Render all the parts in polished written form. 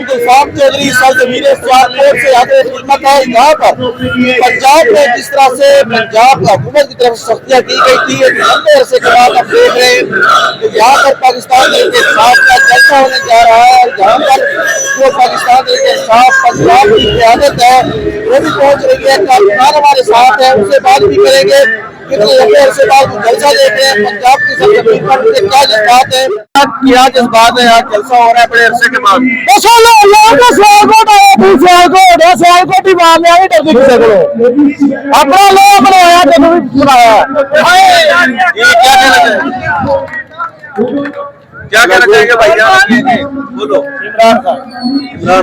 गुलफाम चौधरी सरजमीन सियालकोट से हाजिर खिदमत है। यहाँ पर पंजाब में जिस तरह से पंजाब हुकूमत की तरफ से सख्तियाँ की गई थी, एक लंबे अरसे के बाद हम देख रहे हैं कि यहाँ पर पाकिस्तान तहरीक इंसाफ का जलसा होने जा रहा है। और जहाँ पर जो पाकिस्तान तहरीक इंसाफ पंजाब की क़यादत है वो भी पहुँच रही है। कारकुनान हमारे साथ है, उससे बात भी करेंगे। कितने लंबे अरसे बाद जलसा देख रहे हैं पंजाब की सरजमीन पर, क्या जज्बात है, क्या जज्बात है। यहाँ जलसा हो रहा है बड़े अरसे के बाद। सियालकोट ही मारने आ डरते किसी को अपना लोग बनाया जब भी बनाया। क्या कहना चाहेंगे भाई बोलो। इमरान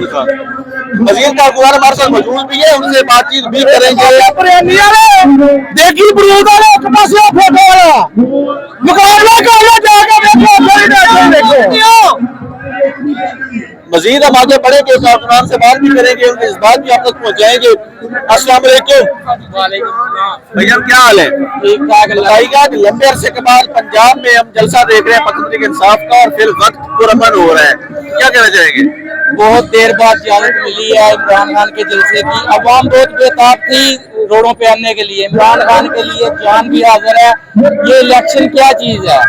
खान वजीर कारकुनान हमारे साथ मौजूद भी है, उनसे बातचीत भी करेंगे। देखी बरूद वाले एक पासे फोटो वाला मुकाबला कर लो जाके देखो। मजीद हम आगे बढ़ेंगे, कारकुनान से बात भी करेंगे, उनके इस बात भी आप तक पहुँचाएंगे। अस्सलाम वालेकुम भैया, क्या हाल है? ठीक ठाक। बताइएगा कि लंबे अरसे के बाद पंजाब में हम जलसा देख रहे हैं पाकिस्तान तहरीक इंसाफ का, और फिर वक्त पुरअमन हो रहा है, क्या कहना चाहेंगे? बहुत देर बाद इजाजत मिली है इमरान खान के जलसे की। अवाम बहुत बेताब थी रोडों पे आने के लिए। इमरान खान के लिए जान भी हाजिर है। ये इलेक्शन क्या चीज है?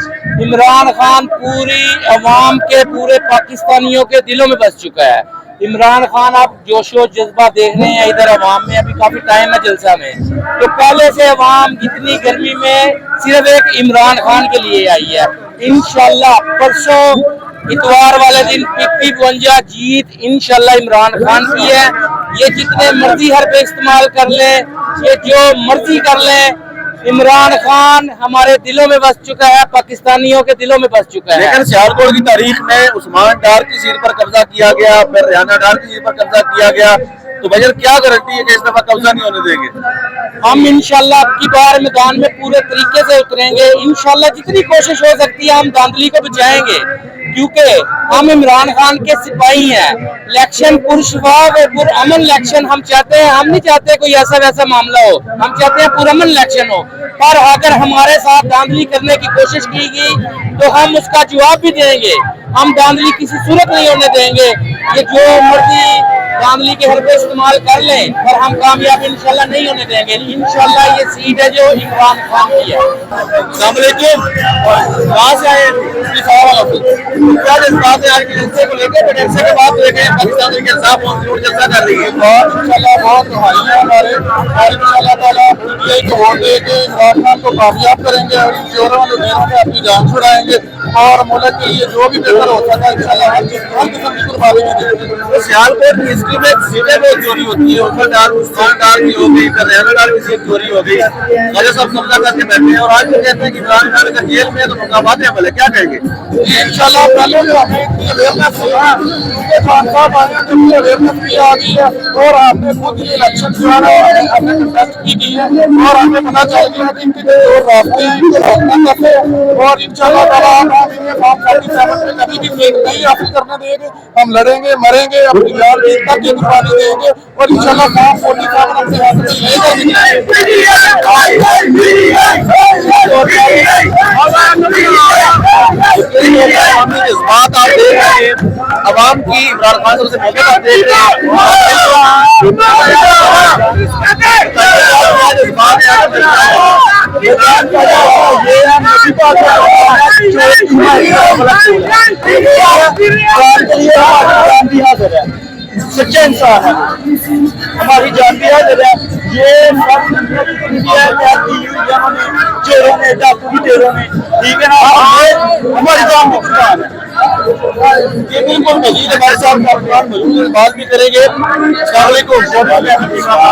इमरान खान पूरी अवाम के, पूरे पाकिस्तानियों के दिलों में बस चुका है। इमरान खान आप जोशो जज्बा देख रहे हैं इधर अवाम में, अभी काफी टाइम है जलसा में। तो पहले से अवाम इतनी गर्मी में सिर्फ एक इमरान खान के लिए आई है। इंशाल्लाह परसों इतवार वाले दिन 50-52 जीत इंशाल्लाह इमरान खान की है। ये जितने मर्जी हरबे इस्तेमाल कर ले, ये जो मर्जी कर ले, इमरान खान हमारे दिलों में बस चुका है, पाकिस्तानियों के दिलों में बस चुका है। लेकिन सियालकोट की तारीख में उस्मान डार की सीट पर कब्जा किया गया, फिर रियाना डार की सीट पर कब्जा किया गया, तो भैया क्या गारंटी है कि इस दफा कब्जा नहीं होने देंगे? हम इंशाल्लाह अब की बार मैदान में पूरे तरीके से उतरेंगे। इंशाल्लाह जितनी कोशिश हो सकती है हम धांधली को बचाएंगे, क्योंकि हम इमरान खान के सिपाही हैं। इलेक्शन पुरशफाफ पुरअमन इलेक्शन हम चाहते हैं। हम नहीं चाहते कोई ऐसा वैसा मामला हो, हम चाहते हैं पुरअमन इलेक्शन हो। पर अगर हमारे साथ धांधली करने की कोशिश की गई तो हम उसका जवाब भी देंगे। हम धांधली किसी सूरत नहीं होने देंगे। ये जो मर्जी धांधली के हरबे इस्तेमाल कर लें, पर हम कामयाब इंशाल्लाह नहीं होने देंगे। इंशाल्लाह ये सीट है जो इमरान खान की है। अस्सलाम वालेकुम, कहाँ से आए? क्या जज्बात है आज के जलसे को लेकर? बड़े अरसे के बाद देख रहे हैं पाकिस्तान तहरीक इंसाफ जलसा कर रही है। इंशाल्लाह बहुत रुहानियां हमारे इंशाल्लाह ताला पीटीआई को वोट दे के इमरान खान को कामयाब करेंगे और इन चोरों में अपनी जान छुड़ाएंगे और मुल्क के लिए जो भी बेहतर होता है इंशाल्लाह हर किस्म की कुर्बानी भी देंगे। तो सियालकोट की हिस्ट्री में सीटें बहुत चोरी होती है, ऊपर डार उस्मान डार की हो गई, फिर रियाना डार की सीट चोरी हो गई, वजह सब कब्जा करके बैठे हैं। और आज भी कहते हैं कि इमरान खान का जेल में तो मुकाबात है, भले क्या कहेंगे? इंशाल्लाह पहले जो हमें अवेयरनेस हुआ उसके खान साहब आए तो अवेयरनेस भी आ गई है और आपने खुद ये इलेक्शन जो है हमने कंडक्ट की गई है और हमें पता चल गया कि इनके जो रास्ते हैं और इंशाल्लाह ताला हम फॉर्म 47 में कभी भी फेक नहीं हासिल करने देंगे। हम लड़ेंगे, मरेंगे, अपनी जान की तक की कुर्बानी देंगे और इंशाल्लाह फॉर्म 47 अपने हाथ में लेकर जज्बात आप देख रहे हैं अवाम की, इमरान खान से मोहब्बत आप देख रहे हैं। सच्चा इंसान है, हमारी जान भी हाजिर है। ये चोरों ने, डाकू की चोरों ने, ठीक है ना, हमारी जान भी कुर्बान है। ये बिल्कुल मजीद हमारे साथ मौजूद बात भी करेंगे।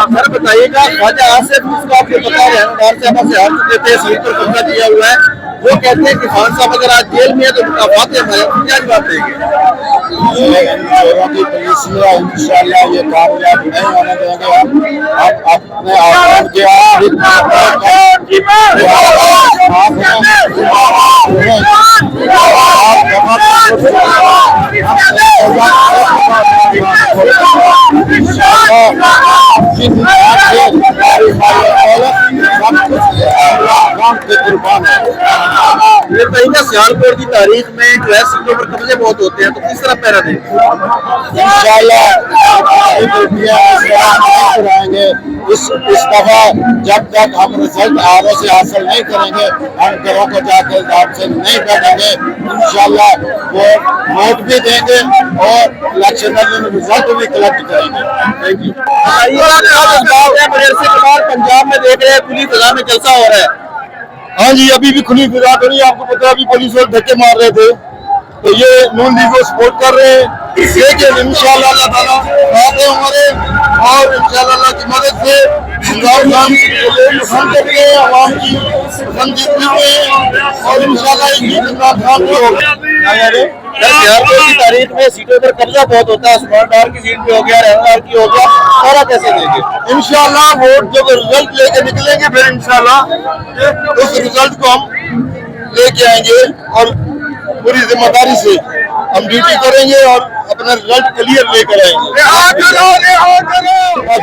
सर बताइएगा, ख्वाजा आसिफ को आपको पता है से हार चुके थे, सीट पर कब्जा किया हुआ है। वो कहते हैं कि खान साहब अगर आज जेल में है तो मुकाबात है हमारे, क्या जवाब देंगे? चोरों की पुलिस में इंशाल्लाह ये कामयाब नहीं होने देंगे। हम अपने आवाम के عوام کے قربان ہیں. یہ کہیں گا سیالکوٹ کی تاریخ میں جو ہے سیٹوں پر قبضے بہت ہوتے ہیں, تو کس طرح پہرا دیں گے؟ انشاءاللہ کرائیں گے. اس دفعہ جب تک ہم رزلٹ آروں سے حاصل نہیں کریں گے, ہم گھروں کو جا کر آپ سے نہیں بیٹھیں گے. انشاءاللہ وہ ووٹ بھی دیں گے اور الیکشن میں رزلٹ بھی کلیکٹ کریں گے. Thank you. پنجاب میں دیکھ رہے ہیں کھلی فضا میں جلسہ ہو رہا ہے. ہاں جی, ابھی بھی کھلی فضا کری. آپ کو پتا ابھی پولیس والے دھکے مار رہے تھے, تو یہ نون لیگ کو سپورٹ کر رہے ہیں. لیکن انشاءاللہ اللہ تعالیٰ باتیں ہمارے, اور انشاءاللہ اللہ کی مدد سے عمران خان کو لوگ پسند کرتے ہیں, عوام کی پسند جیتتے ہیں, اور انشاءاللہ یہ عمران خان کو ہوگا. سیالکوٹ کی تاریخ میں سیٹوں پر قبضہ بہت ہوتا ہے. عثمان ڈار کی سیٹ پہ ہو گیا, رحمان ڈار کی ہو گیا, سارا کیسے دیں گے؟ انشاءاللہ ووٹ جب رزلٹ لے کے نکلیں گے پھر انشاءاللہ اس رزلٹ کو ہم لے کے آئیں گے, اور پوری ذمہ داری سے ہم ڈیوٹی کریں گے اور اپنا رزلٹ کلیئر لے کر آئیں گے.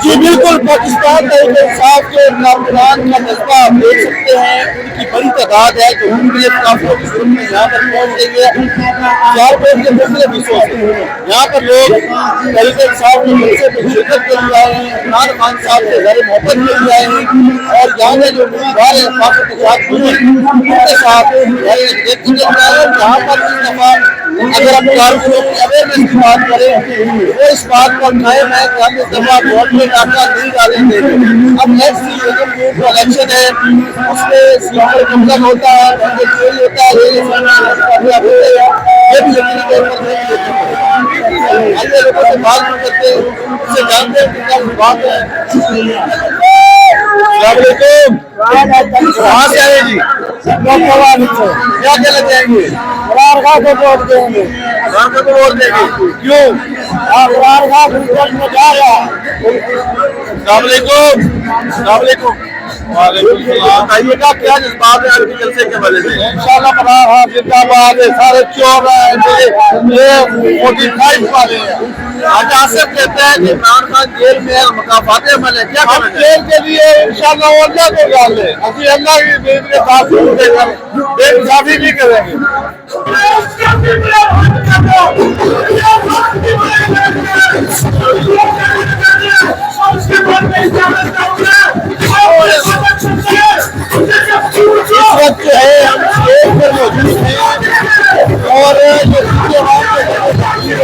جی بالکل, پاکستان تحریک انصاف کے کارکنان کا جذبہ آپ دیکھ سکتے ہیں. ان کی بڑی تعداد ہے جو مختلف قافلوں کی صورت میں یہاں پر پہنچ رہی ہے. سیالکوٹ کے مختلف حصوں سے یہاں پر لوگ تحریک انصاف کے جلسے میں شرکت کے لیے آئے ہیں, عمران خان صاحب سے ظاہر محبت کے لیے آئے ہیں, اور یہاں کے جو امیدوار ہیں قافلے کے ساتھ جڑے ان کے ساتھ دیکھنے کے لیے آئے ہیں. یہاں پر اس دفعہ اگر ہم کارکنوں کی اویئرنیس کی بات کریں, وہ اس بات پر قائم ہے کہ ہم اس دفعہ ووٹ میں ڈاکہ نہیں ڈالیں گے. اب نیکسٹ جو الیکشن ہے اس میں سیٹ پر قبضہ ہوتا ہے, چوری ہوتا ہے, یہ بھی یقینی طور پر نہیں دیکھنا پڑے گا. آئیے لوگوں سے بات نہیں کرتے, اس سے جانتے ہیں کہ کیا بات ہے. السلام علیکم, کہاں سے آئے جی؟ کیا کہنا چاہیں گے؟ عمران خان کو ووٹ دیں گے. عمران خان کو ووٹ دیں گے, کیوں؟ عمران خان رزلٹ میں جا رہا ہے. السلام علیکم. السلام علیکم. بتائیے گا کیا جذبات ہے آج کے جلسے کے حوالے سے؟ انشاءاللہ عمران خان زندہ باد ہے. سارے چور ہیں, یہ 45 والے ہیں. آج آصف کہتا ہے کہ عمران خان جیل میں ہے, مکافات عمل ہے, کیا ہم کہنا جیل کے لیے انشاءاللہ وہ اللہ کو ڈال دیں. ہم اللہ کی بے ساتھ بے انصافی نہیں کریں گے. اس وقت جو ہے ہم اسٹیج پر موجود ہیں, اور جو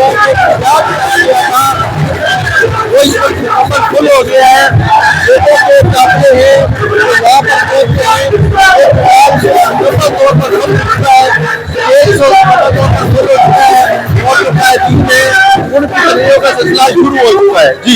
وہ اس وقت مکمل کھل ہو گیا ہے. لوگوں کے قافلے ہیں جو یہاں پر پہنچتے ہیں, مکمل طور پر کھل چکا ہے. 100 مکمل طور پر کھل ہو چکا ہے, اور جو قائدین ہیں ان کی تقریروں کا سلسلہ شروع ہو چکا ہے. جی